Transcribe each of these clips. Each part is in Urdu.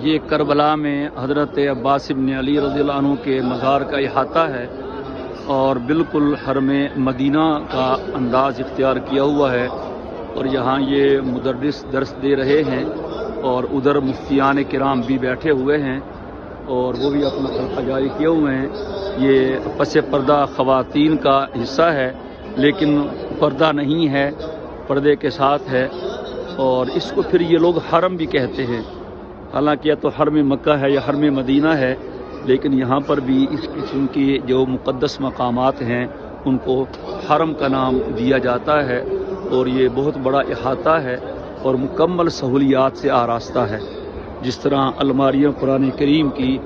یہ کربلا میں حضرت عباس بن علی رضی اللہ عنہ کے مزار کا احاطہ ہے اور بالکل حرم مدینہ کا انداز اختیار کیا ہوا ہے، اور یہاں یہ مدرس درس دے رہے ہیں اور ادھر مفتیان کرام بھی بیٹھے ہوئے ہیں اور وہ بھی اپنا خلقہ جاری کیے ہوئے ہیں۔ یہ پس پردہ خواتین کا حصہ ہے لیکن پردہ نہیں ہے، پردے کے ساتھ ہے، اور اس کو پھر یہ لوگ حرم بھی کہتے ہیں۔ حالانکہ یا تو حرم مکہ ہے یا حرم مدینہ ہے، لیکن یہاں پر بھی اس قسم کی جو مقدس مقامات ہیں ان کو حرم کا نام دیا جاتا ہے، اور یہ بہت بڑا احاطہ ہے اور مکمل سہولیات سے آراستہ ہے۔ جس طرح الماریاں قرآن کریم کی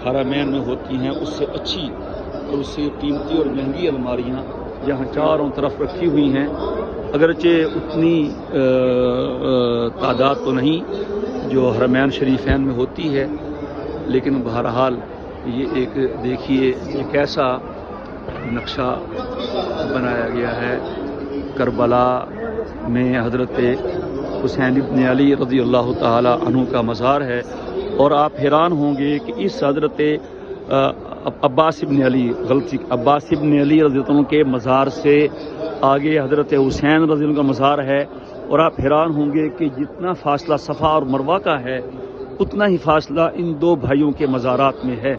حرمین میں ہوتی ہیں اس سے اچھی اور اس سے قیمتی اور مہنگی الماریاں یہاں چاروں طرف رکھی ہوئی ہیں، اگرچہ اتنی تعداد تو نہیں جو حرمین شریفین میں ہوتی ہے، لیکن بہرحال یہ ایک دیکھیے یہ کیسا نقشہ بنایا گیا ہے۔ کربلا میں حضرت حسین ابن علی رضی اللہ تعالی عنہ کا مزار ہے، اور آپ حیران ہوں گے کہ اس حضرت عباس ابن علی رضی اللہ عنہ کے مزار سے آگے حضرت حسین رضی اللہ عنہ کا مزار ہے، اور آپ حیران ہوں گے کہ جتنا فاصلہ صفا اور مروہ کا ہے اتنا ہی فاصلہ ان دو بھائیوں کے مزارات میں ہے۔